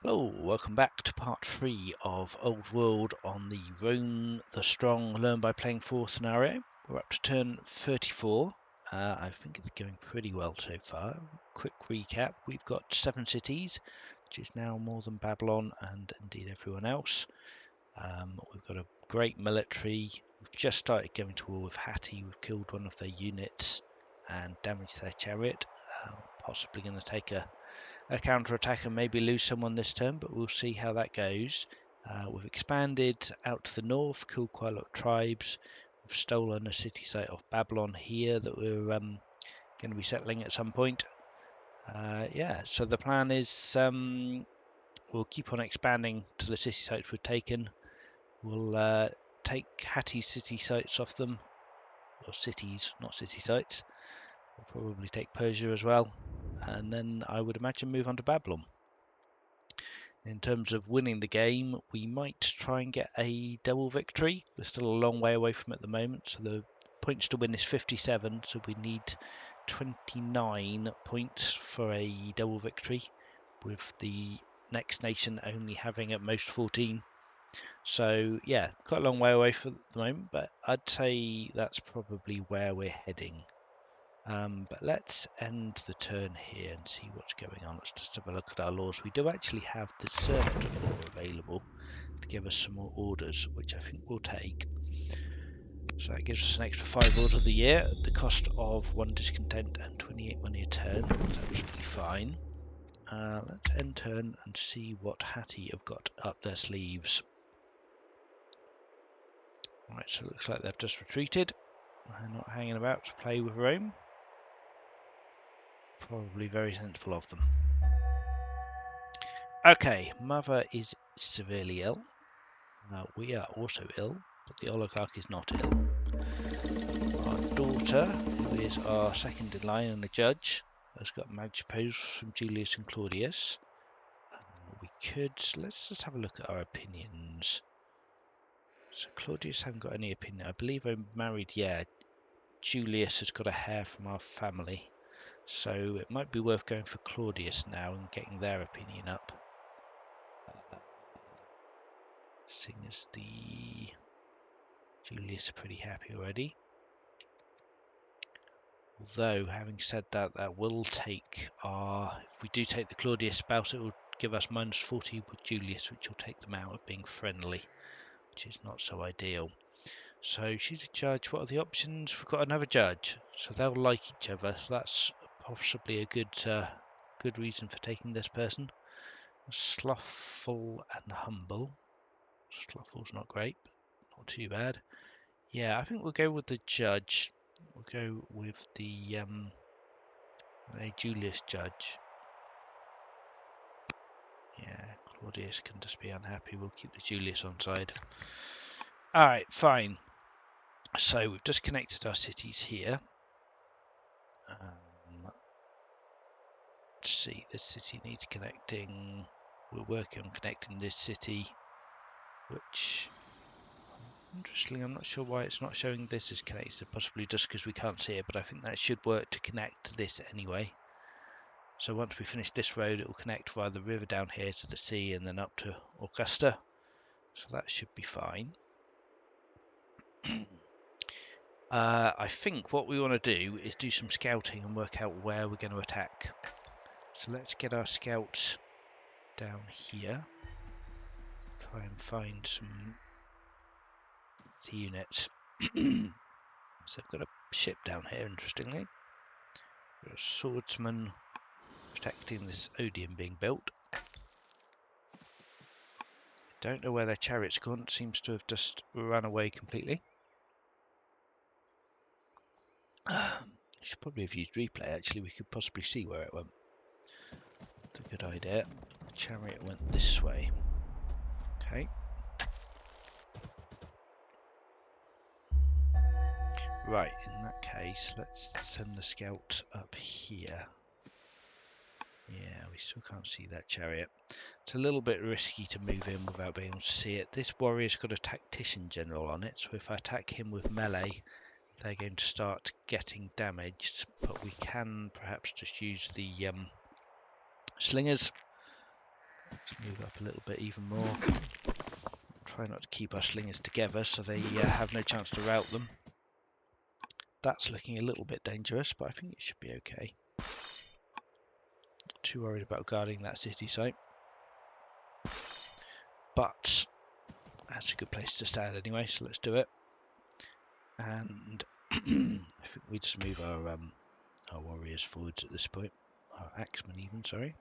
Hello, welcome back to part 3 of Old World on the Rome the Strong Learn by Playing 4 scenario. We're up to turn 34. I think it's going pretty well so far. Quick recap, we've got 7 cities, which is now more than Babylon and indeed everyone else. We've got a great military. We've just started going to war with Hatti. We've killed one of their units and damaged their chariot. Possibly going to take a counter-attack and maybe lose someone this turn, but we'll see how that goes. We've expanded out to the north, killed quite a lot of tribes. We've stolen a city site off Babylon here that we're going to be settling at some point. Yeah, so the plan is we'll keep on expanding to the city sites we've taken. We'll take Hatti's city sites off them, or cities, not city sites. We'll probably take Persia as well, and then I would imagine move on to Babylon. In terms of winning the game, we might try and get a double victory. We're still a long way away from it at the moment, so the points to win is 57, so we need 29 points for a double victory, with the next nation only having at most 14. So yeah, quite a long way away from the moment, but I'd say that's probably where we're heading. But let's end the turn here and see what's going on. Let's just have a look at our laws. We do actually have the serfdom law available to give us some more orders, which I think we'll take. So that gives us an extra 5 orders of the year at the cost of 1 discontent and 28 money a turn. That's absolutely fine. Let's end turn and see what Hatti have got up their sleeves. Right, so it looks like they've just retreated. They're not hanging about to play with Rome. Probably very sensible of them. Okay, mother is severely ill. We are also ill, but the oligarch is not ill. Our daughter, who is our second in line and the judge, has got marriage proposals from Julius and Claudius. Let's just have a look at our opinions. So Claudius hasn't got any opinion. I believe I'm married, yeah. Julius has got a heir from our family. So it might be worth going for Claudius now and getting their opinion up. Seeing as the Julius are pretty happy already. Although, having said that, that will take our... If we do take the Claudius spouse, it will give us minus 40 with Julius, which will take them out of being friendly, which is not so ideal. So she's a judge. What are the options? We've got another judge, so they'll like each other. So that's possibly a good reason for taking this person. Slothful and humble. Slothful's not great, but not too bad. Yeah, I think we'll go with the judge. We'll go with the Julius judge. Yeah, Claudius can just be unhappy. We'll keep the Julius on side. Alright, fine. So we've just connected our cities here. Let's see, this city needs connecting. We're working on connecting this city, which, interestingly, I'm not sure why it's not showing this as connected, possibly just because we can't see it, but I think that should work to connect to this anyway. So once we finish this road, it will connect via the river down here to the sea and then up to Augusta. So that should be fine. I think what we want to do is do some scouting and work out where we're going to attack. So let's get our scouts down here. Try and find some units. So I've got a ship down here, interestingly. Got a swordsman protecting this Odeon being built. Don't know where their chariot's gone. It seems to have just run away completely. Should probably have used replay, actually. We could possibly see where it went. That's a good idea. The chariot went this way. Okay. Right, in that case, let's send the scout up here. Yeah, we still can't see that chariot. It's a little bit risky to move in without being able to see it. This warrior's got a tactician general on it, so if I attack him with melee, they're going to start getting damaged, but we can perhaps just use the slingers. Let's move up a little bit even more. Try not to keep our slingers together so they have no chance to rout them. That's looking a little bit dangerous, but I think it should be okay. Not too worried about guarding that city site. But that's a good place to stand anyway, so let's do it. And I think we just move our warriors forwards at this point. Our axemen even, sorry.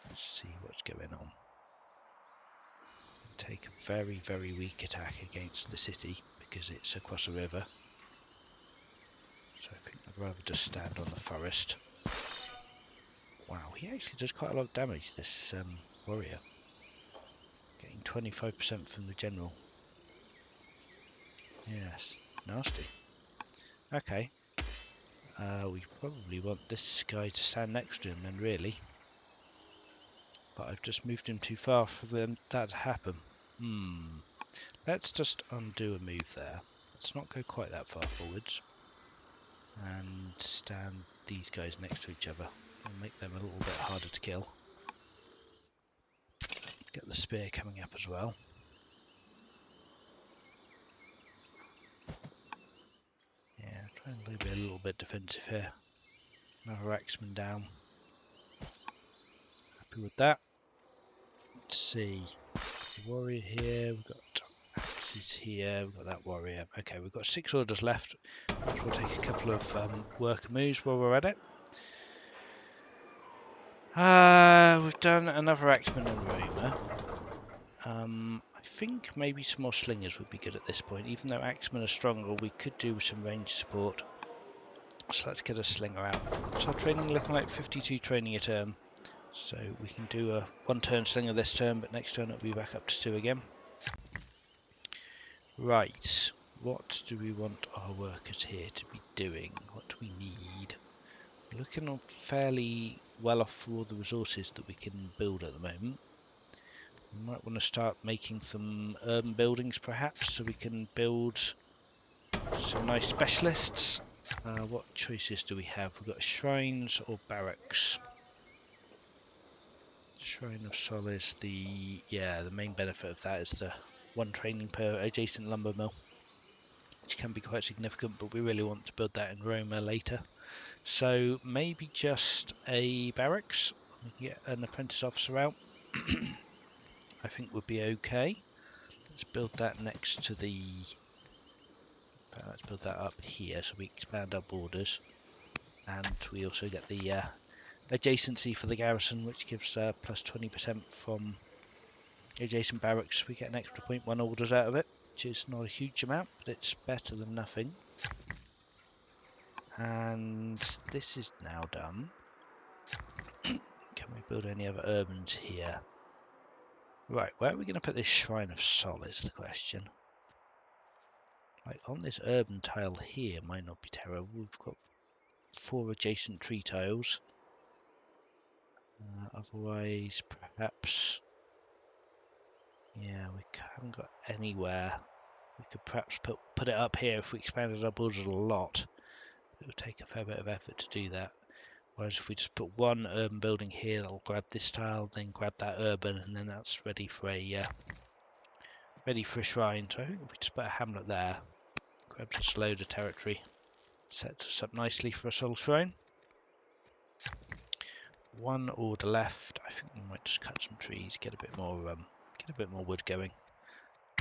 Let's see what's going on. Take a very, very weak attack against the city because it's across a river. So I think I'd rather just stand on the forest. Wow, he actually does quite a lot of damage, this warrior. Getting 25% from the general. Yes, nasty. Okay. We probably want this guy to stand next to him then, really. But I've just moved him too far for that to happen. Let's just undo a move there. Let's not go quite that far forwards. And stand these guys next to each other. And make them a little bit harder to kill. Get the spear coming up as well. Yeah, try and be a little bit defensive here. Another axeman down. Happy with that. Let's see. The warrior here, we've got axes here, we've got that warrior. Okay, we've got 6 orders left. Perhaps we'll take a couple of worker moves while we're at it. We've done another axeman and roamer. I think maybe some more slingers would be good at this point. Even though axemen are stronger, we could do some range support. So let's get a slinger out. So our training looking like 52 training a turn. So we can do a 1-turn slinger this turn, but next turn it'll be back up to 2 again. Right, what do we want our workers here to be doing? What do we need? We're looking fairly well off for all the resources that we can build at the moment. We might want to start making some urban buildings perhaps, so we can build some nice specialists. What choices do we have? We've got shrines or barracks. Shrine of Solace, the main benefit of that is the 1 training per adjacent lumber mill, which can be quite significant, but we really want to build that in Roma later. So maybe just a barracks. We can get an apprentice officer out. I think would be okay. Let's build that next to the... let's build that up here so we expand our borders. And we also get the adjacency for the garrison, which gives plus 20% from adjacent barracks. We get an extra 0.1 orders out of it, which is not a huge amount, but it's better than nothing. And this is now done. Can we build any other urbans here? Right, where are we going to put this Shrine of Sol is the question. Like on this urban tile here might not be terrible. We've got 4 adjacent tree tiles. Otherwise, perhaps... yeah, we haven't got anywhere. We could perhaps put it up here if we expanded our borders a lot. It would take a fair bit of effort to do that. Whereas if we just put 1 urban building here, that'll grab this tile, then grab that urban, and then that's ready for a shrine. So I think if we just put a hamlet there, grabs us a load of territory, sets us up nicely for a soul shrine. 1 order left. I think we might just cut some trees, get a bit more wood going.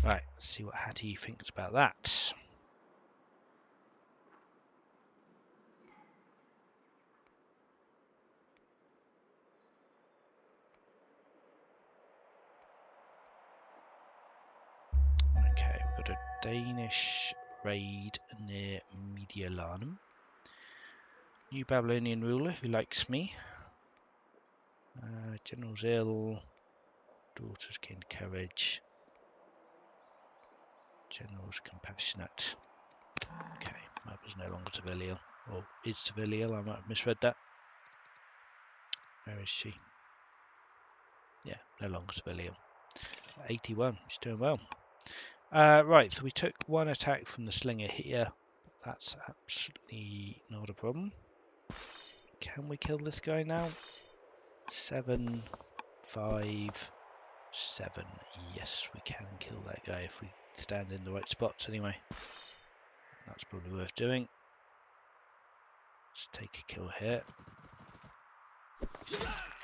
Right, let's see what Hatti thinks about that. Okay, we've got a Danish raid near Mediolanum. New Babylonian ruler who likes me. General's ill. Daughters gained courage. General's compassionate. Okay, mother's no longer Seville. Or is Seville, I might have misread that. Where is she? Yeah, no longer Seville. 81, she's doing well. Right, so we took 1 attack from the slinger here. That's absolutely not a problem. Can we kill this guy now? 7, 5, 7. Yes, we can kill that guy if we stand in the right spots anyway. That's probably worth doing. Let's take a kill here.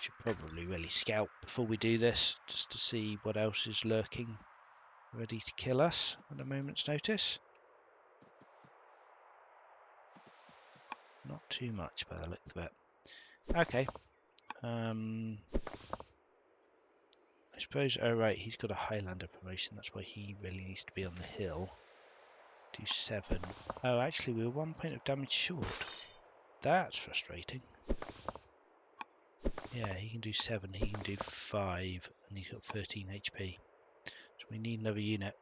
Should probably really scout before we do this, just to see what else is lurking, ready to kill us at a moment's notice. Not too much by the look of it. Okay. I suppose, oh right, he's got a Highlander promotion, that's why he really needs to be on the hill. Do 7. Oh, actually, we were 1 point of damage short. That's frustrating. Yeah, he can do 7, he can do 5, and he's got 13 HP. So we need another unit.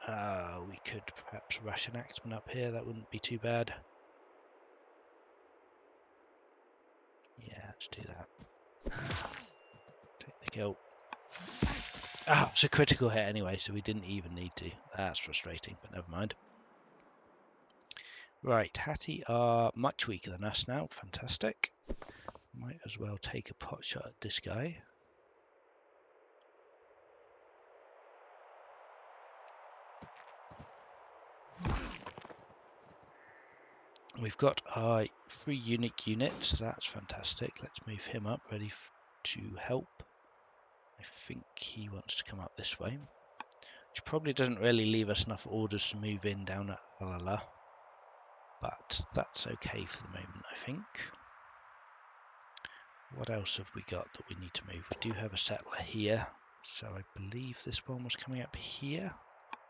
We could perhaps rush an axeman up here, that wouldn't be too bad. Yeah, let's do that. Take the kill. Ah, it's a critical hit anyway, so we didn't even need to. That's frustrating, but never mind. Right, Hatti are much weaker than us now. Fantastic. Might as well take a pot shot at this guy. We've got our 3 unique units. That's fantastic. Let's move him up, ready to help. I think he wants to come up this way, which probably doesn't really leave us enough orders to move in down at Alala, but that's okay for the moment, I think. What else have we got that we need to move? We do have a settler here, so I believe this one was coming up here,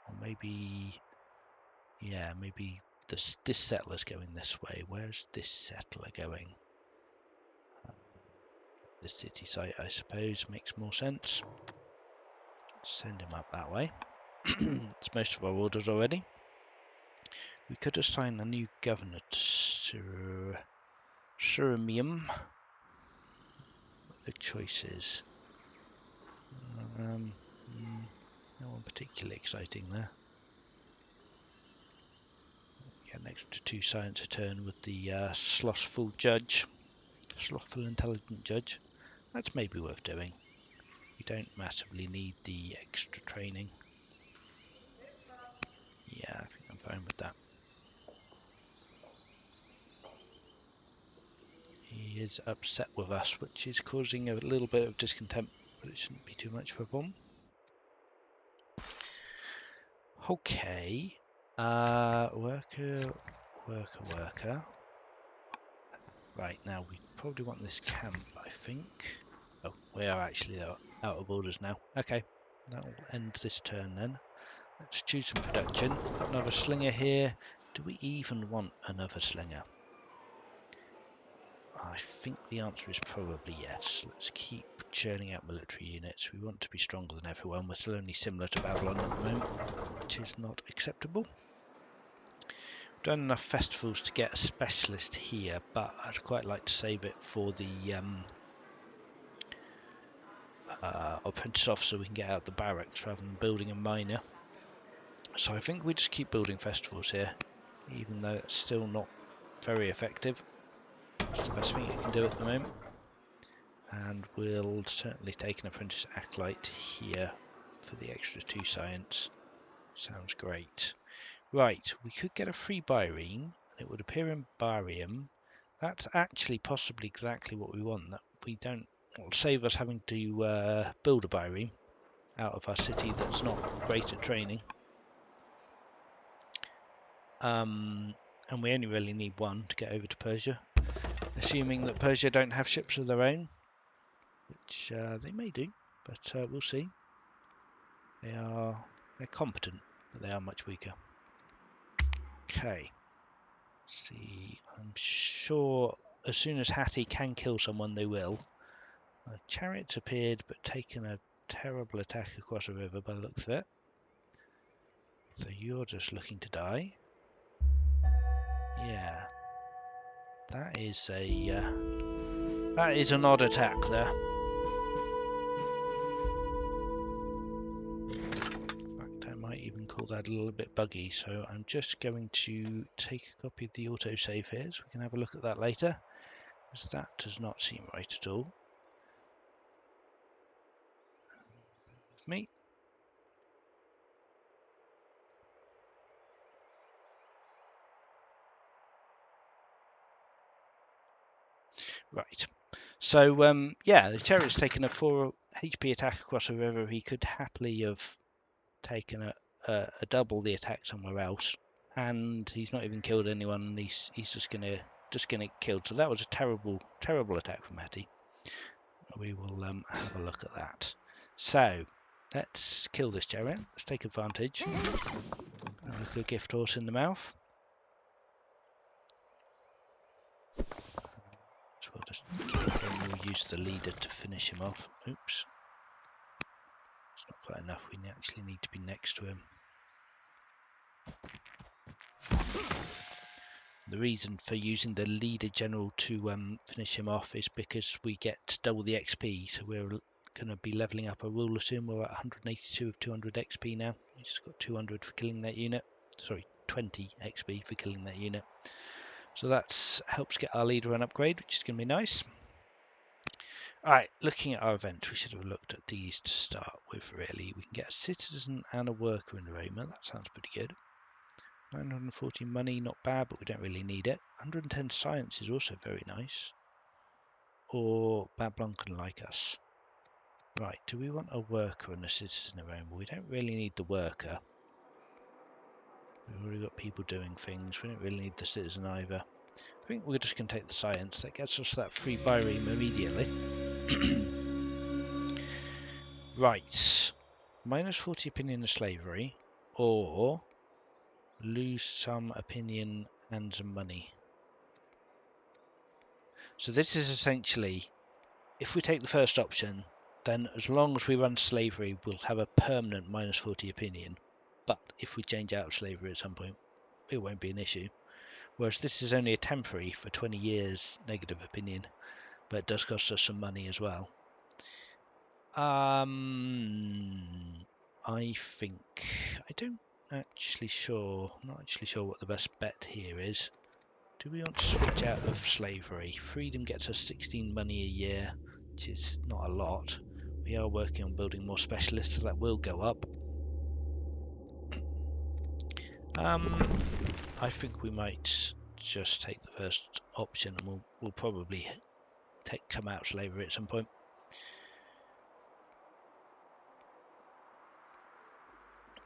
or maybe, yeah, maybe this settler's going this way. Where's this settler going? The city site, I suppose, makes more sense. Send him up that way. It's most of our orders already. We could assign a new governor to Surimium. What are the choices? No one particularly exciting there. Get an extra 2 science a turn with the slothful intelligent judge. That's maybe worth doing. We don't massively need the extra training. Yeah, I think I'm fine with that. He is upset with us, which is causing a little bit of discontent, but it shouldn't be too much for a bomb. Okay. Worker. Right, now we probably want this camp, I think. Oh, we are actually out of orders now. Okay, that'll end this turn then. Let's choose some production. Got another slinger here. Do we even want another slinger? I think the answer is probably yes. Let's keep churning out military units. We want to be stronger than everyone. We're still only similar to Babylon at the moment, which is not acceptable. We've done enough festivals to get a specialist here, but I'd quite like to save it for the apprentice officer. We can get out the barracks rather than building a miner. So I think we just keep building festivals here, even though it's still not very effective. It's the best thing you can do at the moment. And we'll certainly take an apprentice acolyte here for the extra 2 science. Sounds great. Right, we could get a free byrene, and it would appear in barium. That's actually possibly exactly what we want. That we don't, it'll save us having to build a byrene out of our city that's not great at training. And we only really need 1 to get over to Persia, assuming that Persia don't have ships of their own, which they may do, but we'll see. They're competent, but they are much weaker. Okay. See, I'm sure as soon as Hatti can kill someone, they will. Chariots appeared, but taken a terrible attack across a river by the looks of it. So you're just looking to die. Yeah, that is an odd attack there. In fact, I might even call pulled out a little bit buggy, so I'm just going to take a copy of the autosave here so we can have a look at that later, because that does not seem right at all. With me. Right. So, yeah, the Chariot's taken a 4 HP attack across the river. He could happily have taken a double the attack somewhere else, and he's not even killed anyone. He's just gonna get killed. So that was a terrible attack from Hatti. We will have a look at that. So let's kill this Chariot. Let's take advantage. Look, a gift horse in the mouth. So we'll just kill him. We'll use the leader to finish him off. Oops. It's not quite enough. We actually need to be next to him. The reason for using the leader general to finish him off is because we get double the XP. So we're going to be leveling up a ruler soon. We're at 182 of 200 XP now. We just got 200 for killing that unit. Sorry, 20 XP for killing that unit. So that helps get our leader an upgrade, which is going to be nice. Alright, looking at our events, we should have looked at these to start with, really. We can get a citizen and a worker in Roma. That sounds pretty good. 940 money, not bad, but we don't really need it. 110 science is also very nice. Or Babylon can like us. Right, do we want a worker and a citizen around? We don't really need the worker. We've already got people doing things. We don't really need the citizen either. I think we're just going to take the science. That gets us that free bireme immediately. Right. Minus 40 opinion of slavery. Or lose some opinion and some money. So this is essentially, if we take the first option, then as long as we run slavery, we'll have a permanent minus 40 opinion. But if we change out of slavery at some point, it won't be an issue. Whereas this is only a temporary for 20 years negative opinion, but it does cost us some money as well. I think I'm not actually sure what the best bet here is. Do we want to switch out of slavery? Freedom gets us 16 money a year, which is not a lot. We are working on building more specialists, so that will go up. I think we might just take the first option, and we'll probably come out of slavery at some point.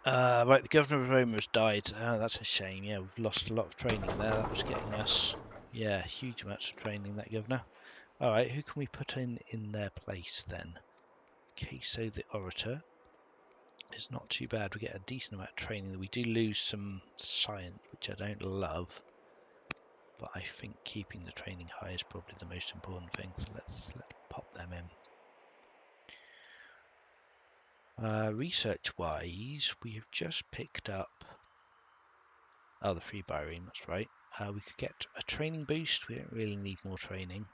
Right, the governor of Roma has died. That's a shame. Yeah, we've lost a lot of training there. That was getting us, yeah, huge amounts of training, that governor. All right, who can we put in their place then? Queso the Orator is not too bad. We get a decent amount of training. We do lose some science, which I don't love. But I think keeping the training high is probably the most important thing. So let's pop them in. Research-wise, we have just picked up the free bireme, that's right. We could get a training boost. We don't really need more training.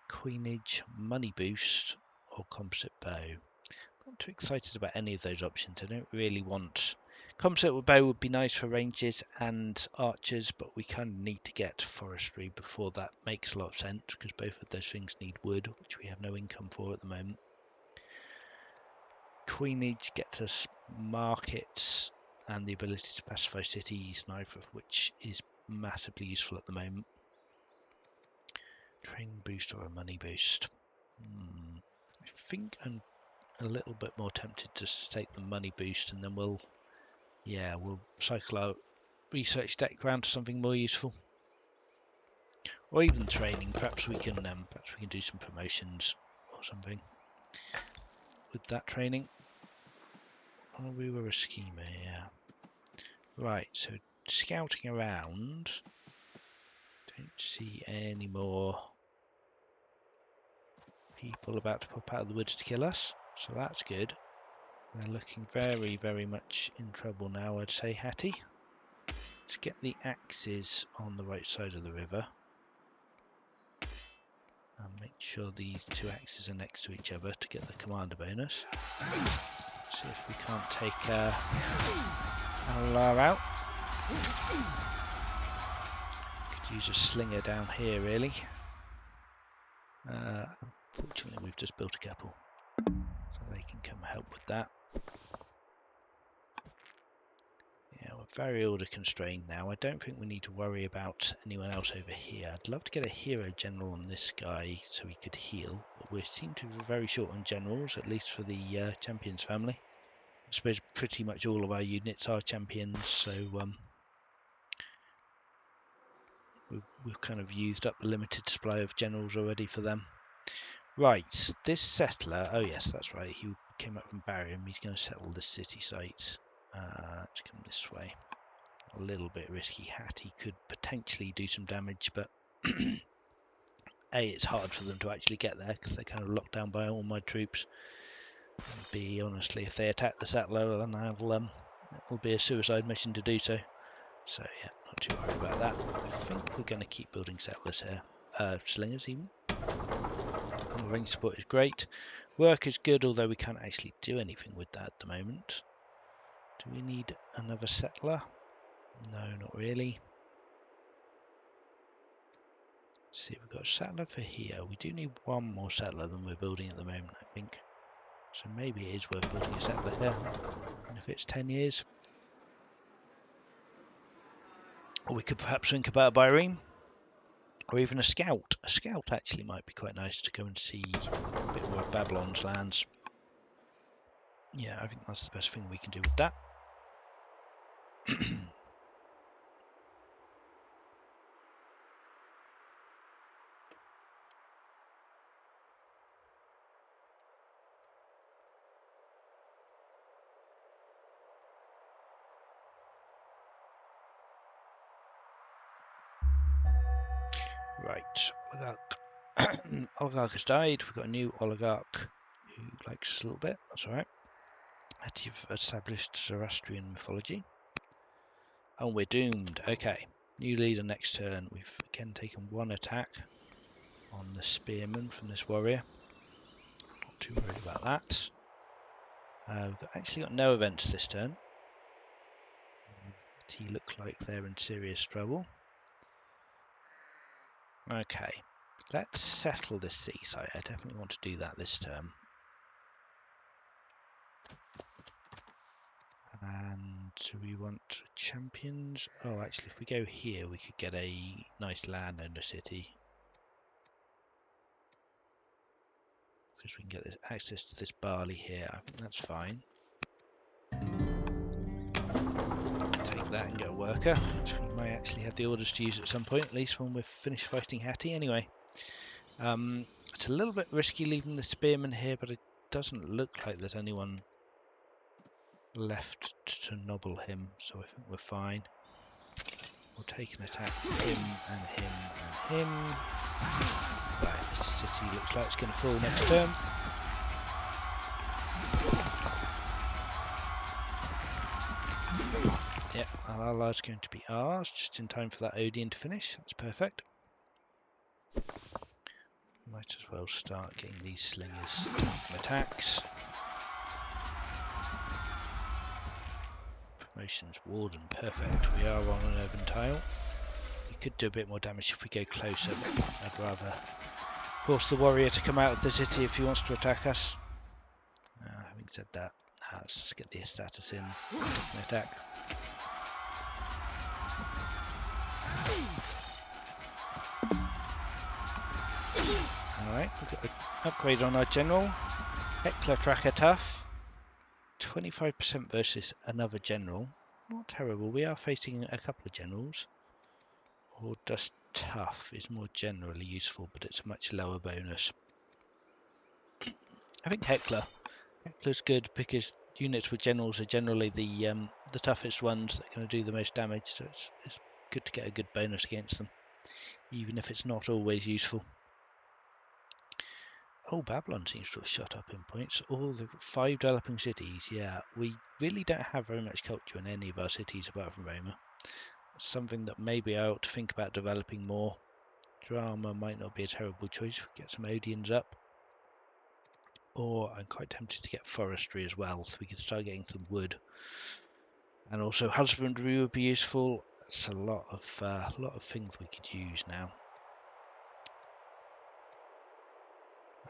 Coinage, money boost, or composite bow. I'm not too excited about any of those options. I don't really want... Composite bow would be nice for ranges and archers, but we kind of need to get forestry before that makes a lot of sense, because both of those things need wood, which we have no income for at the moment. Coinage gets us markets and the ability to pacify cities, neither of which is massively useful at the moment. Training boost or a money boost? I think I'm a little bit more tempted just to take the money boost, and then we'll cycle our research deck round to something more useful, or even training. Perhaps we can do some promotions or something with that training. Oh, we were a schemer, yeah. Right, so scouting around. Don't see any more people about to pop out of the woods to kill us, so that's good. They're looking very, very much in trouble now, I'd say, Hatti. Let's get the axes on the right side of the river. And make sure these two axes are next to each other to get the commander bonus. See if we can't take Alar out. Could use a slinger down here, really. Fortunately, we've just built a couple, so they can come help with that. Yeah, we're very order constrained now. I don't think we need to worry about anyone else over here. I'd love to get a hero general on this guy so he could heal, but we seem to be very short on generals, at least for the champions family. I suppose pretty much all of our units are champions, so we've kind of used up the limited supply of generals already for them. Right, this settler, oh yes, that's right, he came up from Barium, he's going to settle the city sites. Let's come this way. A little bit risky. Hatti could potentially do some damage, but A, it's hard for them to actually get there because they're kind of locked down by all my troops. And B, honestly, if they attack the settler, then it'll be a suicide mission to do so. So yeah, not too worried about that. I think we're going to keep building settlers here. Slingers even. Range support is great. Work is good, although we can't actually do anything with that at the moment. Do we need another settler? No, not really. Let's see, we've got a settler for here. We do need one more settler than we're building at the moment, I think. So maybe it is worth building a settler here. And if it's 10 years. Or we could perhaps think about a Byrene. Or even a scout. A scout actually might be quite nice to go and see a bit more of Babylon's lands. Yeah, I think that's the best thing we can do with that. Right, oligarch has died. We've got a new oligarch who likes us a little bit. That's all right. You've established Zoroastrian mythology. And we're doomed. Okay. New leader next turn. We've again taken one attack on the spearman from this warrior. Not too worried about that. We've actually got no events this turn. He look like they're in serious trouble. Okay. Let's settle this seaside. I definitely want to do that this term. And do we want champions? Oh, actually, if we go here, we could get a nice landowner city. Because we can get this access to this barley here. I think that's fine. Take that and get a worker, which we may actually have the orders to use at some point, at least when we're finished fighting Hatti anyway. It's a little bit risky leaving the spearman here, but it doesn't look like there's anyone left to nobble him, so I think we're fine. We'll take an attack from him and him and him. Right, this city looks like it's going to fall next turn. Yep, Al-Alar's going to be ours, just in time for that Odeon to finish. That's perfect. Might as well start getting these slingers taking attacks. Promotions, Warden, perfect. We are on an urban tile. We could do a bit more damage if we go closer, but I'd rather force the warrior to come out of the city if he wants to attack us. Having said that, let's just get the status in. Attack. Alright, we've got an upgrade on our general. Heckler Tracker Tough. 25% versus another general. Not terrible. We are facing a couple of generals. Or just Tough is more generally useful, but it's a much lower bonus. I think Heckler's good because units with generals are generally the toughest ones that are going to do the most damage, so it's good to get a good bonus against them, even if it's not always useful. Oh, Babylon seems to have shot up in points. Oh, they've got 5 developing cities. Yeah, we really don't have very much culture in any of our cities apart from Roma. It's something that maybe I ought to think about developing more. Drama might not be a terrible choice. Get some Odeons up. or I'm quite tempted to get forestry as well, so we could start getting some wood. And also husbandry would be useful. It's a lot of things we could use now.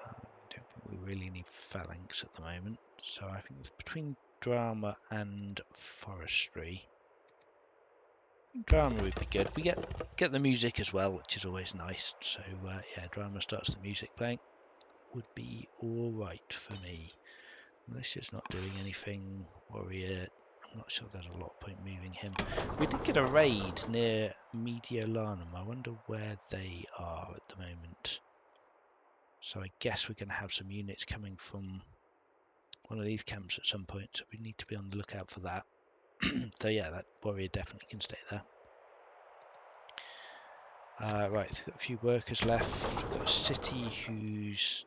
I don't think we really need phalanx at the moment, so I think it's between drama and forestry. Drama would be good. We get the music as well, which is always nice. So yeah, drama starts the music playing. Would be all right for me. Militia's not doing anything. Warrior, I'm not sure there's a lot of point moving him. We did get a raid near Mediolanum. I wonder where they are at the moment. So I guess we're going to have some units coming from one of these camps at some point. So we need to be on the lookout for that. So yeah, that warrior definitely can stay there. Right, we've got a few workers left. We've got a city who's...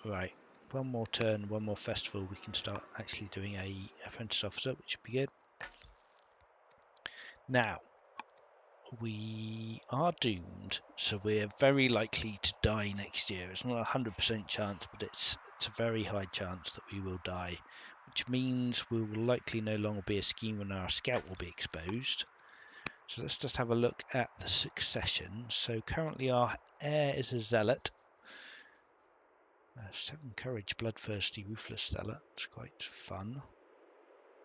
Right, one more turn, one more festival, we can start actually doing a apprentice officer, which would be good. Now, we are doomed, so we're very likely to die next year. It's not a 100% chance, but it's a very high chance that we will die, which means we will likely no longer be a scheme and our scout will be exposed. So let's just have a look at the succession. So currently our heir is a zealot. 7 courage, bloodthirsty, ruthless zealot. It's quite fun.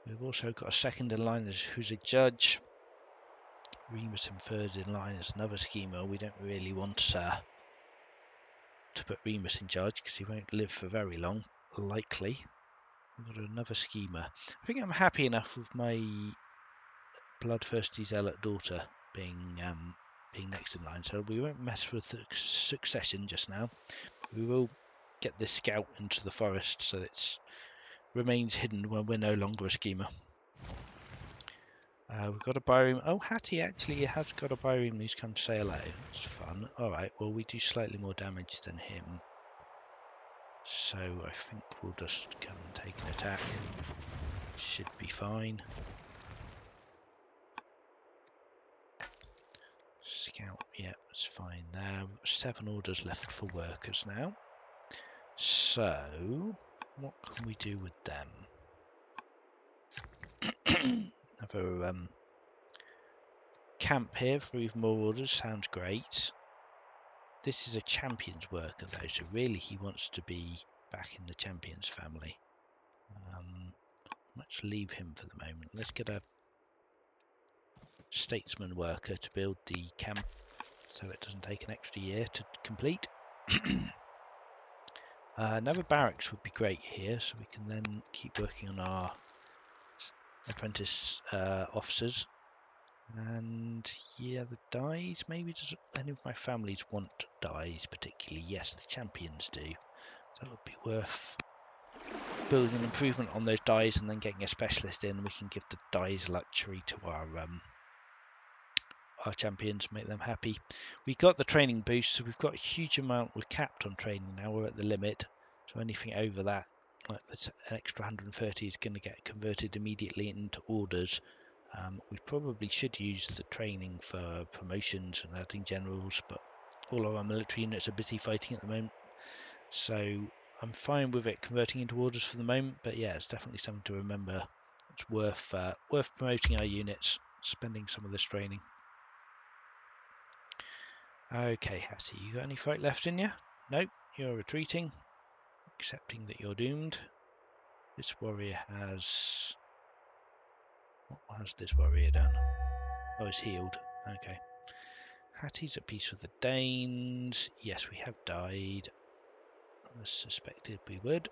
We've also got a second in line who's a judge. Remus in third in line is another schemer. We don't really want to put Remus in charge because he won't live for very long, likely. We've got another schemer. I think I'm happy enough with my bloodthirsty zealot daughter being next in line, so we won't mess with the succession just now. We will get this scout into the forest so it remains hidden when we're no longer a schemer. We've got a byreme. Oh, Hatti actually has got a byreme who's come to say hello. That's fun. Alright, well we do slightly more damage than him. So I think we'll just come and take an attack. Should be fine. Scout, yeah, it's fine there. We've got 7 orders left for workers now. So, what can we do with them? Another camp here for even more orders, sounds great. This is a champions worker though, so really he wants to be back in the champions family. Let's leave him for the moment. Let's get a statesman worker to build the camp so it doesn't take an extra year to complete. Another barracks would be great here, so we can then keep working on our apprentice officers. And yeah, the dyes, maybe does any of my families want dyes particularly? Yes, the champions do. That would be worth building an improvement on those dyes and then getting a specialist in. We can give the dyes luxury to our champions, make them happy. We got the training boost, so we've got a huge amount. We're capped on training now. We're at the limit, so anything over that, like an extra 130, is going to get converted immediately into orders. We probably should use the training for promotions and adding generals, but all of our military units are busy fighting at the moment, so I'm fine with it converting into orders for the moment. But yeah, it's definitely something to remember. It's worth promoting our units, spending some of this training. Okay, Hatti, you got any fight left in you? Nope, you're retreating, accepting that you're doomed. This warrior has... What has this warrior done? Oh, he's healed. Okay. Hatti's at peace with the Danes. Yes, we have died. I suspected we would.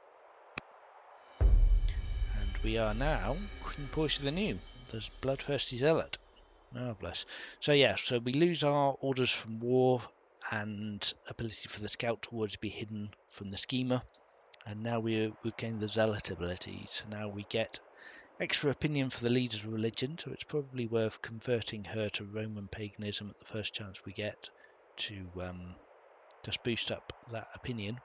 And we are now Queen Porsha the New. There's bloodthirsty zealot. Oh, bless. So yeah, so we lose our orders from war and ability for the scout to always be hidden from the schemer. And now we've gained the zealot ability. So now we get extra opinion for the leader's religion. So it's probably worth converting her to Roman paganism at the first chance we get to just boost up that opinion.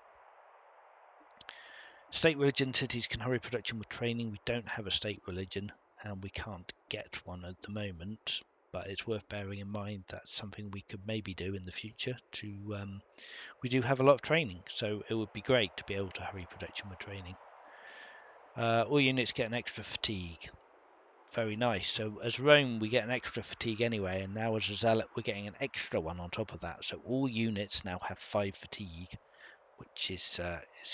State religion cities can hurry production with training. We don't have a state religion and we can't get one at the moment. but it's worth bearing in mind that's something we could maybe do in the future. We do have a lot of training, so it would be great to be able to hurry production with training. All units get an extra fatigue. Very nice. So as Rome, we get an extra fatigue anyway, and now as a Zealot, we're getting an extra one on top of that. So all units now have 5 fatigue, which is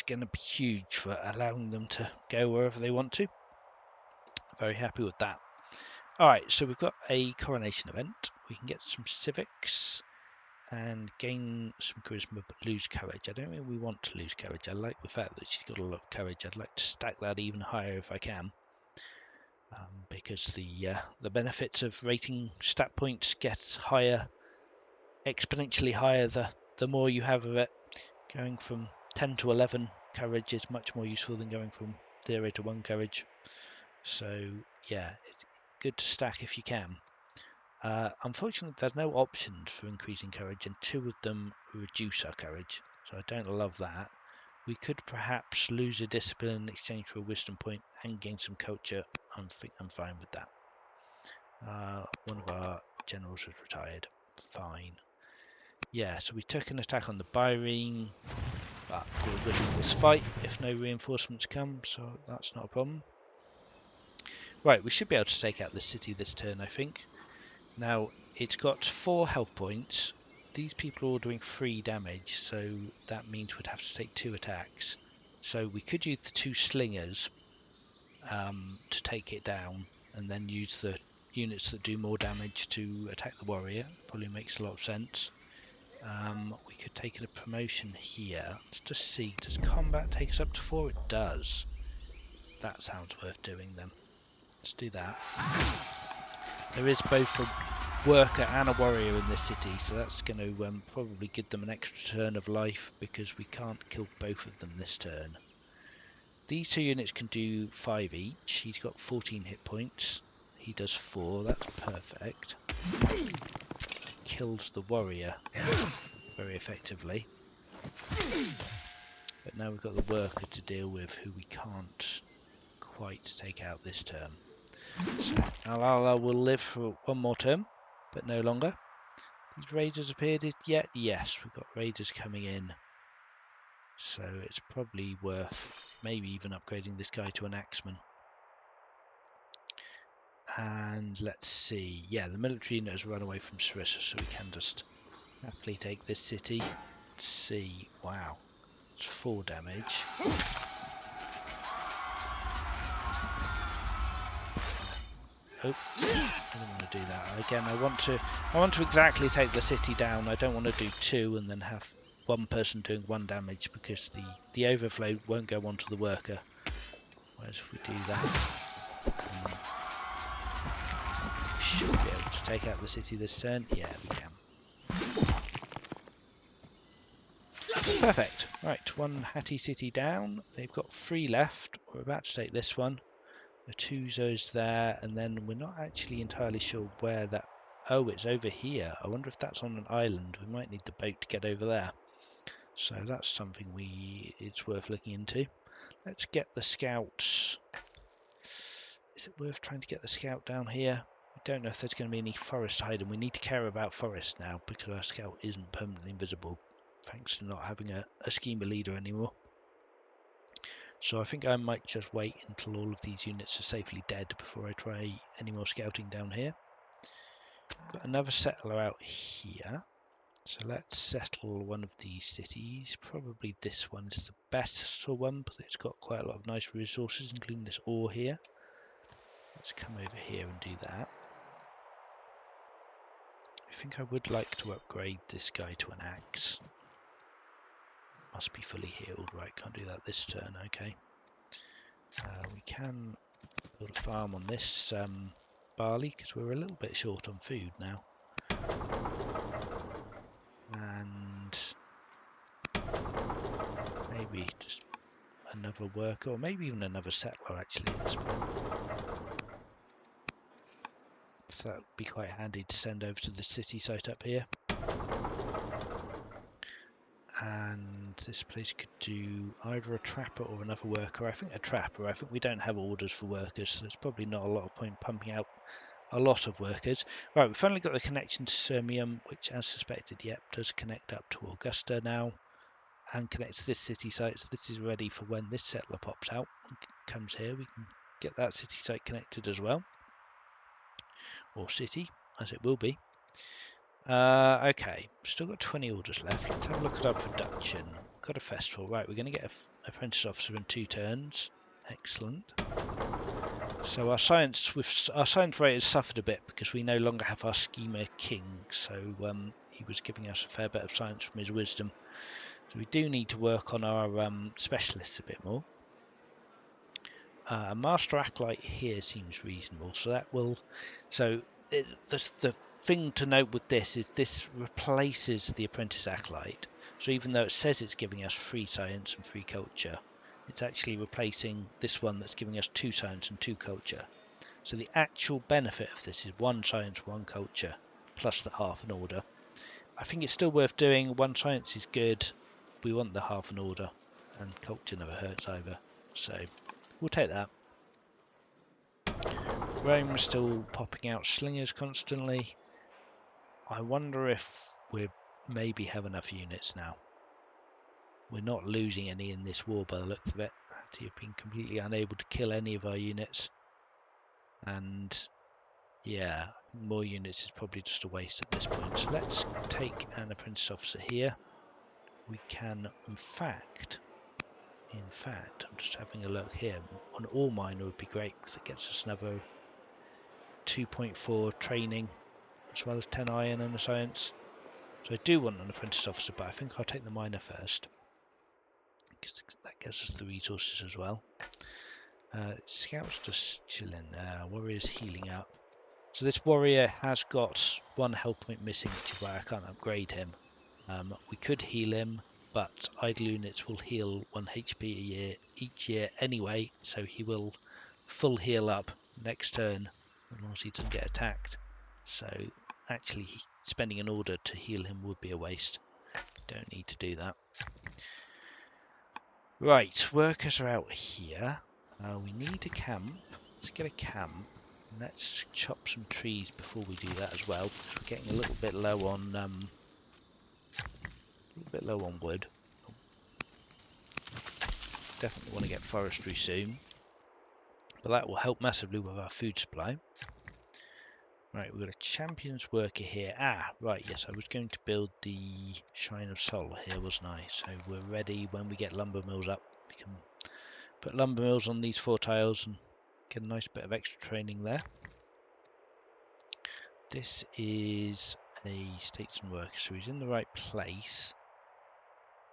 going to be huge for allowing them to go wherever they want to. Very happy with that. All right, so we've got a coronation event. We can get some civics and gain some charisma, but lose courage. I don't think we want to lose courage. I like the fact that she's got a lot of courage. I'd like to stack that even higher if I can, because the benefits of rating stat points get higher, exponentially higher the more you have of it. Going from 10 to 11 courage is much more useful than going from 0 to 1 courage. So yeah, it's good to stack if you can. Unfortunately, there's no options for increasing courage, and 2 of them reduce our courage, so I don't love that. We could perhaps lose a discipline in exchange for a wisdom point and gain some culture. I think I'm fine with that. One of our generals has retired. Fine. Yeah, so we took an attack on the Byrene, but we're winning this fight if no reinforcements come, so that's not a problem. Right, we should be able to take out this city this turn, I think. Now, it's got 4 health points. These people are all doing 3 damage, so that means we'd have to take 2 attacks. So we could use the 2 slingers to take it down, and then use the units that do more damage to attack the warrior. Probably makes a lot of sense. We could take a promotion here. Let's just see, does combat take us up to 4? It does. That sounds worth doing then. Let's do that. There is both a worker and a warrior in this city, so that's going to probably give them an extra turn of life, because we can't kill both of them this turn. These 2 units can do 5 each. He's got 14 hit points. He does 4. That's perfect. Kills the warrior very effectively. But now we've got the worker to deal with, who we can't quite take out this turn. So Alala will live for 1 more turn, but no longer. These raiders appeared yet? Yes, we've got raiders coming in. So it's probably worth maybe even upgrading this guy to an axeman. And let's see. Yeah, the military unit has run away from Sarissa, so we can just happily take this city. Let's see. Wow. It's 4 damage. Oh, I don't want to do that. Again, I want to exactly take the city down. I don't want to do 2 and then have 1 person doing 1 damage, because the overflow won't go onto the worker. Whereas if we do that, we should be able to take out the city this turn. Yeah, we can. Perfect. Right, 1 Hatti city down. They've got 3 left. We're about to take this one. The 2 zones there, and then we're not actually entirely sure where that... Oh, it's over here. I wonder if that's on an island. We might need the boat to get over there. So that's something it's worth looking into. Let's get the scouts. Is it worth trying to get the scout down here? I don't know if there's going to be any forest hiding. We need to care about forest now, because our scout isn't permanently invisible, thanks to not having a schemer leader anymore. So I think I might just wait until all of these units are safely dead before I try any more scouting down here. Got another settler out here. So let's settle one of these cities. Probably this one is the best one, because it's got quite a lot of nice resources, including this ore here. Let's come over here and do that. I think I would like to upgrade this guy to an axe. Must be fully healed. Right, can't do that this turn. Okay. We can build a farm on this barley, because we're a little bit short on food now. And maybe just another worker, or maybe even another settler actually at this point. So that would be quite handy to send over to the city site up here. And this place could do either a trapper or another worker. I think a trapper. I think we don't have orders for workers, so there's probably not a lot of point pumping out a lot of workers. Right, we've finally got the connection to Sirmium, which, as suspected, yep, does connect up to Augusta now, and connects this city site. So this is ready for when this settler pops out and comes here. We can get that city site connected as well, or city, as it will be. Okay, still got 20 orders left. Let's have a look at our production. We've got a festival. Right, we're going to get an apprentice officer in 2 turns. Excellent. So our science rate has suffered a bit because we no longer have our schemer king. So he was giving us a fair bit of science from his wisdom. So we do need to work on our specialists a bit more. A master acolyte here seems reasonable. So that will. So the thing to note with this is this replaces the apprentice acolyte. So even though it says it's giving us free science and free culture, it's actually replacing this one that's giving us 2 science and 2 culture. So the actual benefit of this is 1 science, 1 culture, plus the half an order. I think it's still worth doing. 1 science is good. We want the half an order, and culture never hurts either. So we'll take that. Rome's still popping out slingers constantly. I wonder if we maybe have enough units now. We're not losing any in this war by the looks of it. Hatti have been completely unable to kill any of our units. And yeah, more units is probably just a waste at this point. So let's take an apprentice officer here. We can, in fact, I'm just having a look here. An ore miner would be great because it gets us another 2.4 training as well as 10 iron and a science. So I do want an apprentice officer, but I think I'll take the miner first because that gets us the resources as well. Scouts just chilling there. Warriors healing up. So this warrior has got 1 health point missing, which is why I can't upgrade him. We could heal him, but idle units will heal 1 HP a year each year anyway, so he will full heal up next turn as long as he doesn't get attacked. So actually spending an order to heal him would be a waste. Don't need to do that. Right, workers are out here. We need a camp. Let's get a camp. Let's chop some trees before we do that as well, because we're getting a little bit low on wood. Definitely want to get forestry soon, but that will help massively with our food supply. Right, we've got a champion's worker here. Right, yes, I was going to build the Shrine of Sol here, wasn't I? So we're ready when we get lumber mills up. We can put lumber mills on these 4 tiles and get a nice bit of extra training there. This is a statesman worker, so he's in the right place.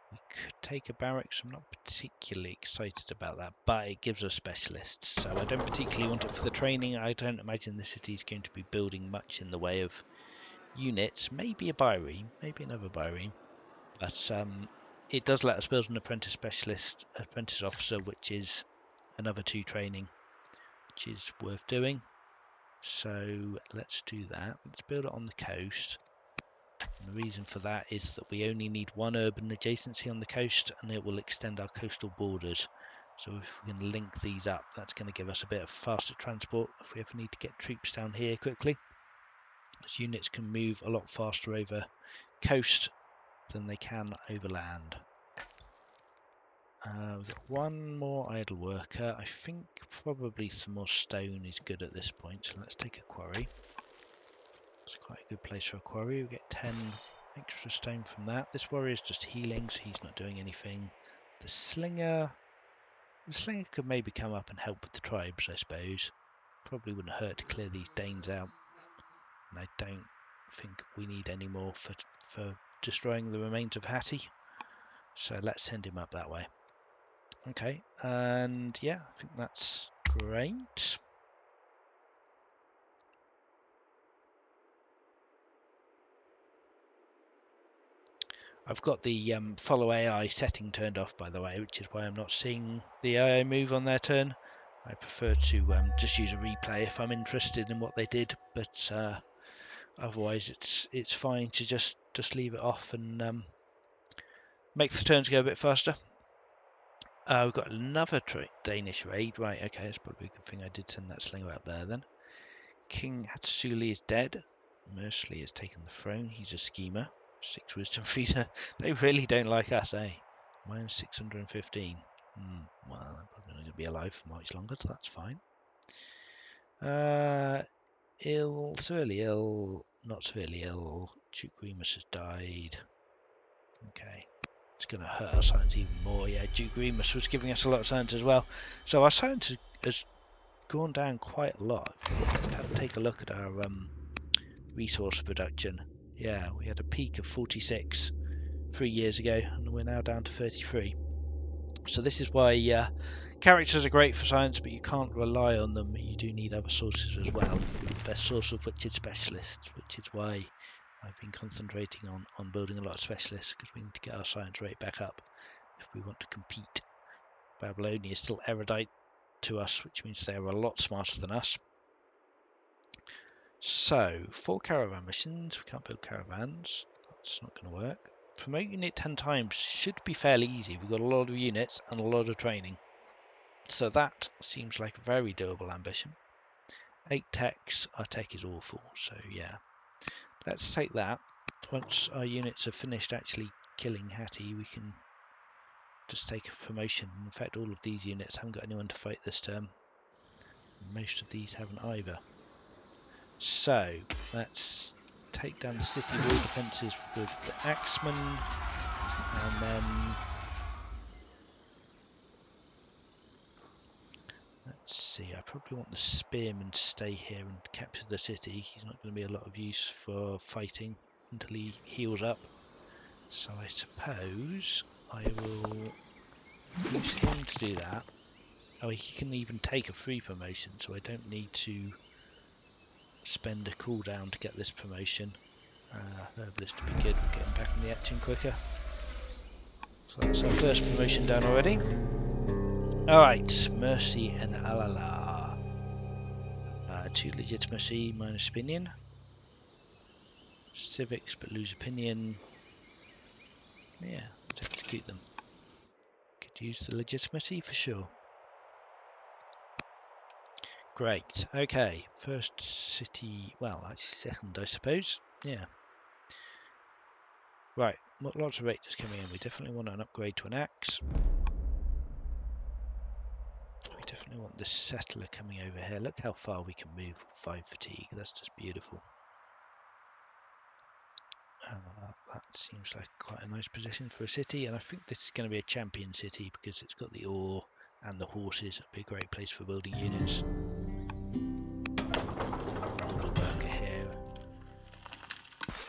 We could take a barracks. I'm not particularly excited about that, but it gives us specialists, so I don't particularly want it for the training. I don't imagine the city is going to be building much in the way of units. Maybe a bireme, maybe another bireme, but it does let us build an apprentice officer, which is another 2 training, which is worth doing. So let's do that. Let's build it on the coast. And the reason for that is that we only need 1 urban adjacency on the coast, and it will extend our coastal borders. So if we can link these up, that's going to give us a bit of faster transport if we ever need to get troops down here quickly. As units can move a lot faster over coast than they can over land. We've got 1 more idle worker. I think probably some more stone is good at this point, so let's take a quarry. It's quite a good place for a quarry. We get 10 extra stone from that. This warrior is just healing, so he's not doing anything. The slinger could maybe come up and help with the tribes, I suppose. Probably wouldn't hurt to clear these Danes out. And I don't think we need any more for destroying the remains of Hatti. So let's send him up that way. Okay, and yeah, I think that's great. I've got the follow AI setting turned off, by the way, which is why I'm not seeing the AI move on their turn. I prefer to just use a replay if I'm interested in what they did, but otherwise it's fine to just leave it off and make the turns go a bit faster. We've got another Danish raid. Right, okay, it's probably a good thing I did send that slinger up there then. King Hatsuli is dead. Mercilessly has taken the throne. He's a schemer. 6 wisdom freezer. They really don't like us, eh? Minus 615. Well, I'm probably not going to be alive for much longer, so that's fine. Severely ill, not severely ill. Duke Remus has died. Okay. It's going to hurt our science even more. Yeah, Duke Remus was giving us a lot of science as well. So our science has gone down quite a lot. Let's take a look at our resource production. Yeah, we had a peak of 46 3 years ago, and we're now down to 33. So this is why characters are great for science, but you can't rely on them. You do need other sources as well. The best source of which is specialists, which is why I've been concentrating on building a lot of specialists, because we need to get our science rate back up if we want to compete. Babylonia is still erudite to us, which means they're a lot smarter than us. So, 4 caravan missions. We can't build caravans. That's not going to work. Promoting it 10 times should be fairly easy. We've got a lot of units and a lot of training. So that seems like a very doable ambition. 8 techs. Our tech is awful. So yeah, let's take that. Once our units are finished actually killing Hatti, we can just take a promotion. In fact, all of these units haven't got anyone to fight this term. Most of these haven't either. So let's take down the city wall defences with the axemen, and then let's see, I probably want the spearman to stay here and capture the city. He's not going to be a lot of use for fighting until he heals up. So I suppose I will use him to do that. Oh, he can even take a free promotion, so I don't need to spend a cooldown to get this promotion. Herbalist would be good. We'll get him back in the action quicker. So that's our first promotion done already. Alright, Mercy and Alala. 2 legitimacy minus opinion. Civics but lose opinion. Yeah, let's execute them. Could use the legitimacy for sure. Great, okay. First city, well, actually second I suppose. Yeah. Right, lots of raiders coming in. We definitely want an upgrade to an axe. We definitely want this settler coming over here. Look how far we can move with 5 fatigue. That's just beautiful. That seems like quite a nice position for a city, and I think this is going to be a champion city because it's got the ore and the horses. It'll be a great place for building units. Build a worker here.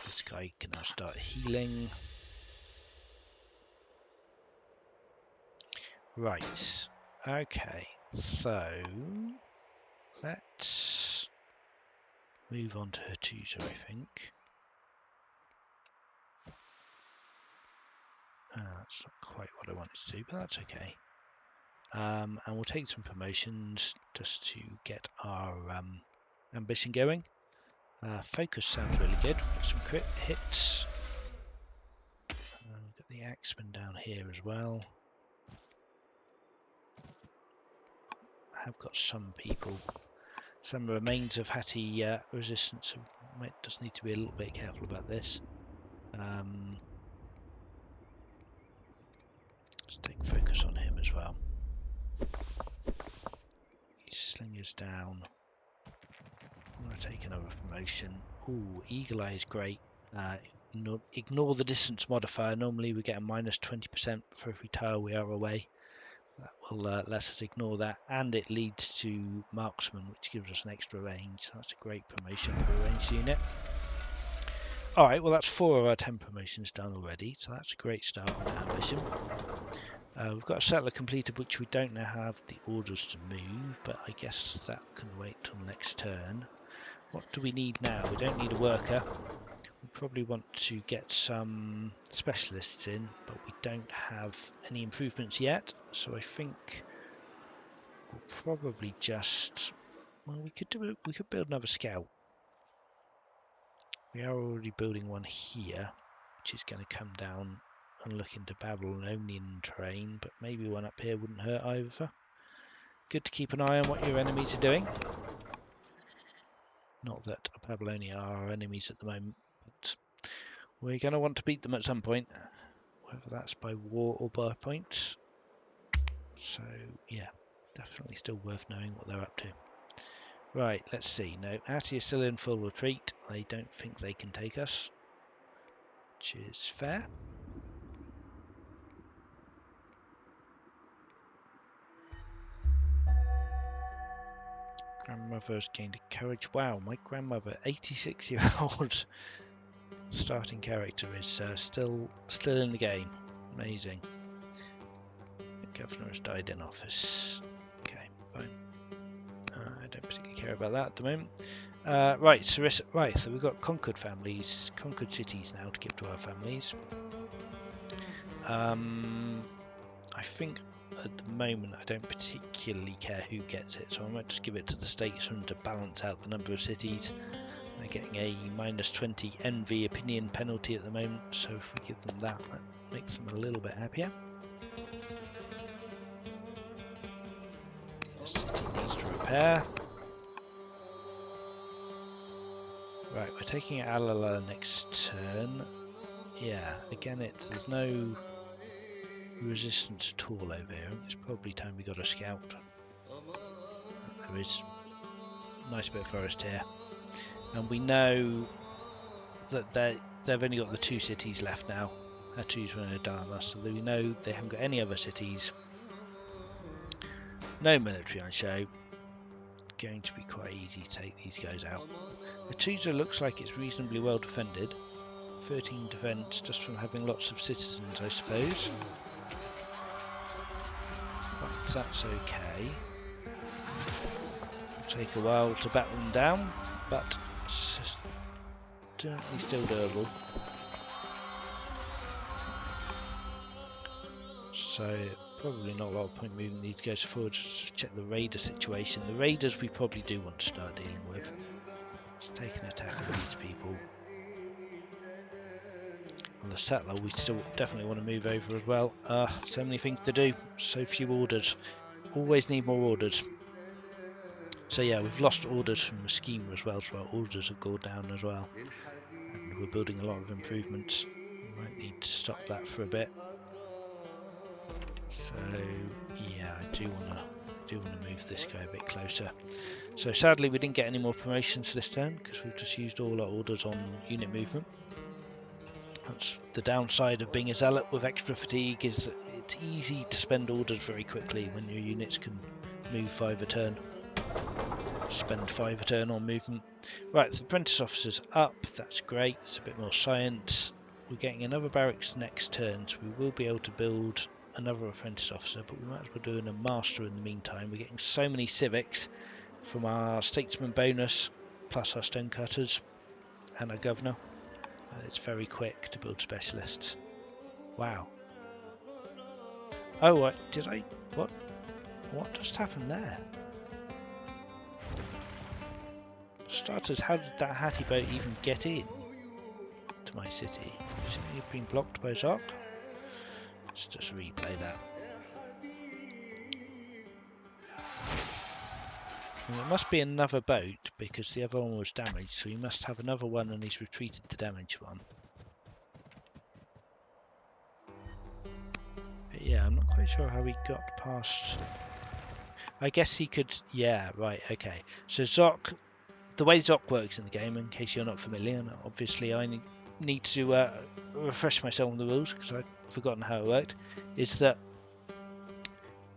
This guy can now start healing. Right. Okay. So let's move on to her tutor, I think. That's not quite what I wanted to do, but that's okay. And we'll take some promotions just to get our ambition going. Focus sounds really good. We've got some crit hits. We've got the axeman down here as well. I have got some people, some remains of Hatti resistance. So might just need to be a little bit careful about this. Let's take focus on him as well. His slingers down. I'm going to take another promotion. Ooh, Eagle Eye is great. Ignore the distance modifier. Normally we get a minus 20% for every tile we are away. That will let us ignore that, and it leads to marksman, which gives us an extra range. So that's a great promotion for a ranged unit. Alright, well that's 4 of our 10 promotions done already, so that's a great start on the ambition. We've got a settler completed, which we don't now have the orders to move, but I guess that can wait till next turn. What do we need now? We don't need a worker. We probably want to get some specialists in, but we don't have any improvements yet, so I think we'll probably just, well, we could build another scout. We are already building one here, which is going to come down and look into Babylonian terrain, but maybe one up here wouldn't hurt either. Good to keep an eye on what your enemies are doing. Not that Babylonia are our enemies at the moment, but we're going to want to beat them at some point, whether that's by war or by points. So yeah, definitely still worth knowing what they're up to. Right, let's see. No, Hatti is still in full retreat. They don't think they can take us, which is fair. Grandmother's gained courage. Wow, my grandmother, 86-year-old starting character, is still in the game. Amazing. The governor has died in office. Okay, fine. I don't particularly care about that at the moment. Right, so we've got conquered families, conquered cities now to give to our families. I think at the moment I don't particularly care who gets it, so I might just give it to the statesman to balance out the number of cities. They're getting a -20 envy opinion penalty at the moment, so if we give them that, that makes them a little bit happier. The city needs to repair. Right, we're taking Alala next turn. Yeah, again, there's no resistance at all over here. It's probably time we got a scout. There is a nice bit of forest here, and we know that they've only got the 2 cities left now. Hattu's and Adana, so we know they haven't got any other cities. No military on show. Going to be quite easy to take these guys out. Hattusa looks like it's reasonably well defended. 13 defence just from having lots of citizens, I suppose. But that's okay. It'll take a while to battle them down, but it's certainly still doable. So probably not a lot of point moving these guys forward. Just check the raider situation. The raiders we probably do want to start dealing with. Let's take an attack on these people. On the settler we still definitely want to move over as well. So many things to do, so few orders. Always need more orders. So yeah, we've lost orders from the schemer as well, so our orders have gone down as well. And we're building a lot of improvements. We might need to stop that for a bit. So yeah, I do want to move this guy a bit closer. So sadly we didn't get any more promotions this turn because we've just used all our orders on unit movement. That's the downside of being a zealot with extra fatigue, is that it's easy to spend orders very quickly when your units can move 5 a turn. Spend 5 a turn on movement. Right, the apprentice officer's up, that's great, it's a bit more science. We're getting another barracks next turn, so we will be able to build another apprentice officer, but we might as well do a master in the meantime. We're getting so many civics from our statesman bonus, plus our stonecutters and our governor. It's very quick to build specialists. Wow. Oh, what just happened there? For starters, how did that Hatti boat even get in to my city? Shouldn't it have been blocked by Zoc? Let's just replay that. And it must be another boat because the other one was damaged, so he must have another one and he's retreated the damaged one. But yeah, I'm not quite sure how he got past. I guess he could. Yeah, right, okay. So Zoc, the way Zoc works in the game, in case you're not familiar, and obviously I need to refresh myself on the rules because I've forgotten how it worked, is that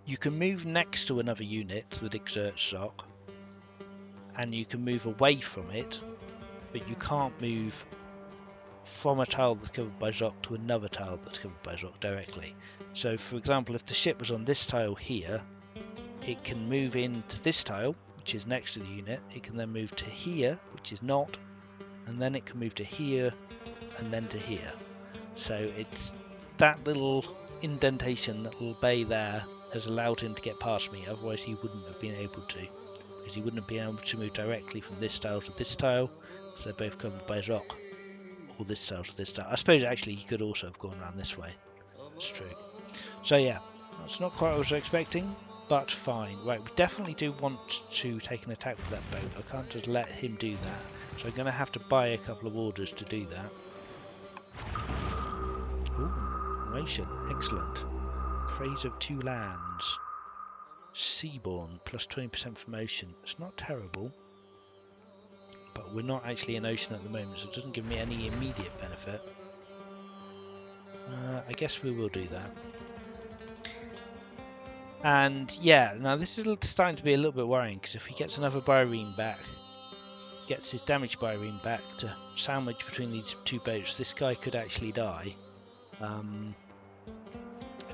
you can move next to another unit that exerts Zoc, and you can move away from it, but you can't move from a tile that's covered by Zoc to another tile that's covered by Zoc directly. So for example, if the ship was on this tile here, it can move into this tile, which is next to the unit. It can then move to here, which is not, and then it can move to here and then to here. So it's that little indentation, that little bay there, has allowed him to get past me. Otherwise he wouldn't have been able to, because he wouldn't have been able to move directly from this tile to this tile, because they're both covered by Zoc, or this tile to this tile. I suppose actually he could also have gone around this way. That's true. So yeah, that's not quite what I was expecting, but fine. Right, we definitely do want to take an attack with that boat. I can't just let him do that. So I'm going to have to buy a couple of orders to do that. Ooh, promotion. Excellent. Praise of 2 lands. Seaborne, plus 20% promotion. It's not terrible, but we're not actually in ocean at the moment, so it doesn't give me any immediate benefit. I guess we will do that. And yeah, now this is starting to be a little bit worrying, because if he gets another Byrene back, gets his damaged Byrene back to sandwich between these 2 boats, this guy could actually die. I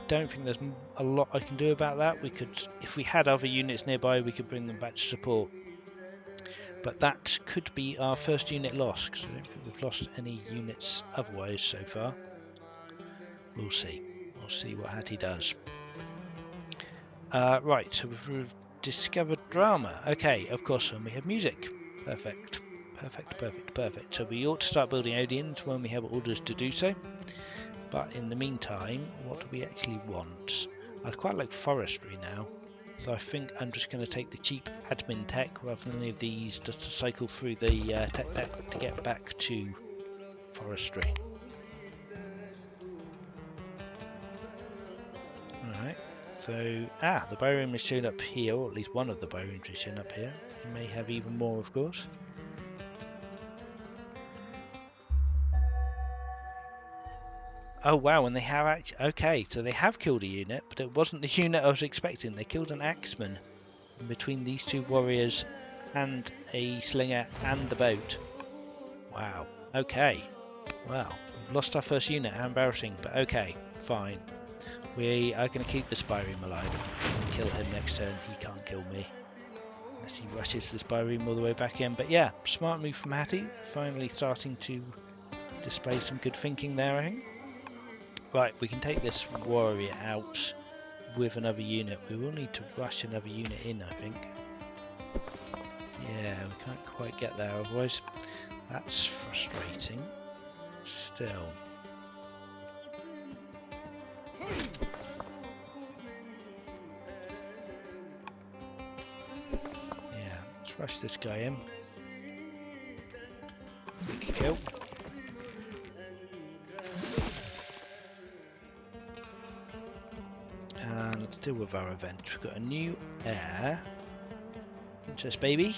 don't think there's a lot I can do about that. We could, if we had other units nearby, we could bring them back to support. But that could be our first unit loss, because I don't think we've lost any units otherwise so far. We'll see. We'll see what Hatti does. Right, so we've discovered drama. Okay, of course, when we have music. Perfect. Perfect. So we ought to start building Odeons when we have orders to do so. But in the meantime, what do we actually want? I quite like forestry now. So I think I'm just going to take the cheap admin tech rather than any of these, just to cycle through the tech deck to get back to forestry. Alright, so, the bioream is shown up here, or at least one of the bioreams is shown up here. You may have even more, of course. Oh wow, and they have actually, okay, so they have killed a unit, but it wasn't the unit I was expecting. They killed an axeman in between these 2 warriors and a slinger and the boat. Wow, okay. Well, we've lost our first unit, how embarrassing, but okay, fine. We are going to keep this Byreme alive and kill him next turn. He can't kill me unless he rushes this Byreme all the way back in. But yeah, smart move from Hatti, finally starting to display some good thinking there, I think. Right, we can take this warrior out with another unit. We will need to rush another unit in, I think. Yeah, we can't quite get there otherwise. That's frustrating. Still. Yeah, let's rush this guy in. Quick kill. And let's deal with our event. We've got a new heir. Princess baby.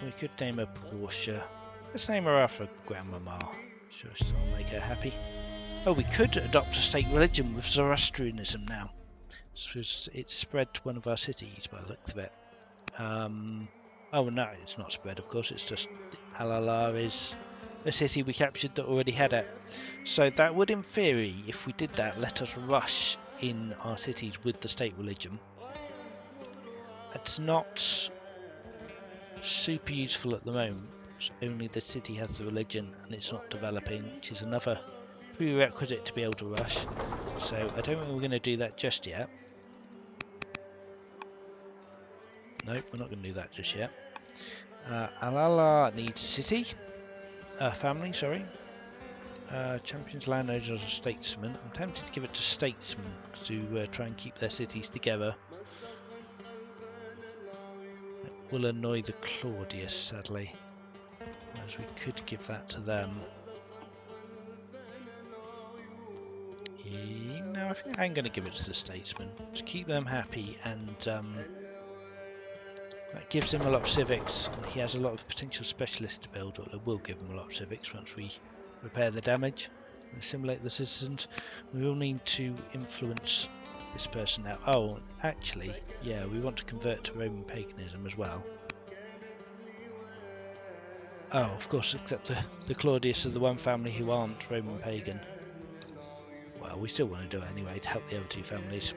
We could name her Porsha. Let's name her after Grandmama. Sure, still make her happy. Oh, we could adopt a state religion with Zoroastrianism now. So it's spread to one of our cities by the looks of it. Oh no, it's not spread, of course. It's just Alala is a city we captured that already had it. So that would, in theory, if we did that, let us rush in our cities with the state religion. It's not super useful at the moment. Only the city has the religion and it's not developing, which is another prerequisite to be able to rush. So I don't think we're going to do that just yet. Nope, we're not going to do that just yet. Alala needs a city. Family, sorry. Champions landowners as a statesman. I'm tempted to give it to statesmen to try and keep their cities together. It will annoy the Claudius, sadly, as we could give that to them. No, I think I'm going to give it to the statesman to keep them happy, and that gives him a lot of civics, and he has a lot of potential specialists to build, or it will give him a lot of civics once we repair the damage and assimilate the citizens. We will need to influence this person now. Oh, actually, yeah, we want to convert to Roman paganism as well. Oh, of course, except the Claudius are the one family who aren't Roman pagan. Well, we still want to do it anyway to help the other 2 families.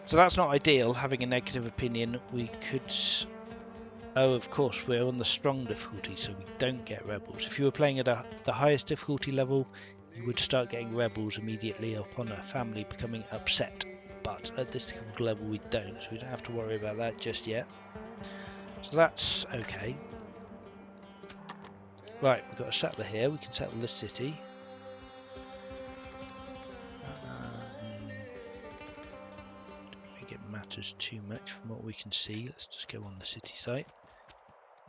So that's not ideal, having a negative opinion. We could... Oh, of course, we're on the strong difficulty, so we don't get rebels. If you were playing at the highest difficulty level, you would start getting rebels immediately upon a family becoming upset. But at this difficulty level, we don't, so we don't have to worry about that just yet. So that's okay. Right, we've got a settler here. We can settle this city. matters too much from what we can see. Let's just go on the city site.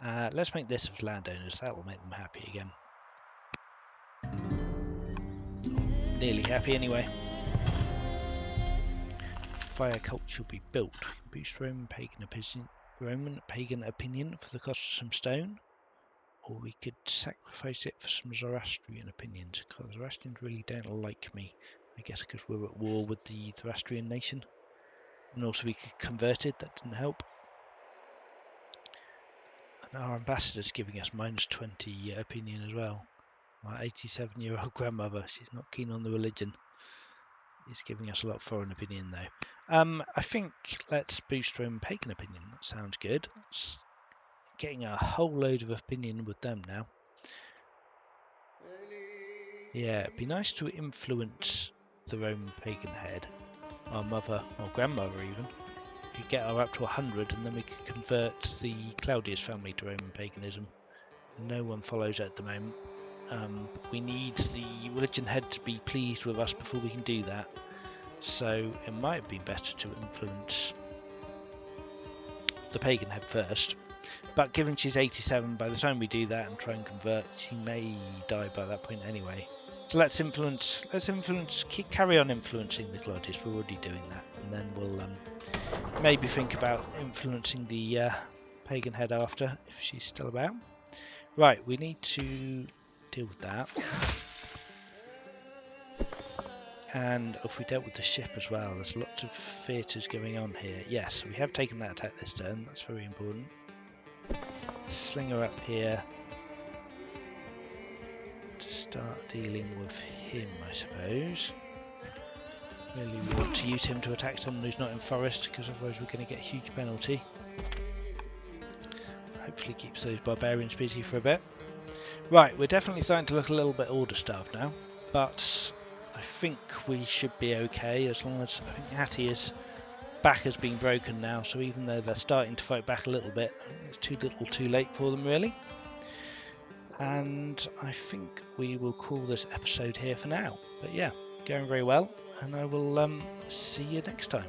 Let's make this as landowners. That will make them happy again. Nearly happy anyway. Fire cult should be built. Boost Roman pagan opinion for the cost of some stone. Or we could sacrifice it for some Zoroastrian opinions, because Zoroastrians really don't like me. I guess because we're at war with the Zoroastrian nation. And also we could convert it, that didn't help. And our ambassador's giving us -20 opinion as well. My 87-year-old grandmother, she's not keen on the religion. Is giving us a lot of foreign opinion though. I think let's boost Roman pagan opinion. That sounds good. It's getting a whole load of opinion with them now. Yeah, it'd be nice to influence the Roman pagan head, our mother or grandmother even. We could get her up to 100 and then we could convert the Claudius family to Roman paganism. No one follows it at the moment. We need the religion head to be pleased with us before we can do that. So it might be better to influence the pagan head first. But given she's 87, by the time we do that and try and convert, she may die by that point anyway. So let's carry on influencing the Claudius. We're already doing that, and then we'll maybe think about influencing the pagan head after, if she's still about. Right, we need to deal with that. And if we dealt with the ship as well, there's lots of theatres going on here. Yes, we have taken that attack this turn, that's very important. Sling her up here to start dealing with him, I suppose. Really we want to use him to attack someone who's not in forest, because otherwise we're going to get a huge penalty. Hopefully keeps those barbarians busy for a bit. Right, we're definitely starting to look a little bit order-starved now, but I think we should be okay as long as I think Hatti's back has been broken now, so even though they're starting to fight back a little bit, it's too little too late for them really. And I think we will call this episode here for now. But yeah, going very well, and I will see you next time.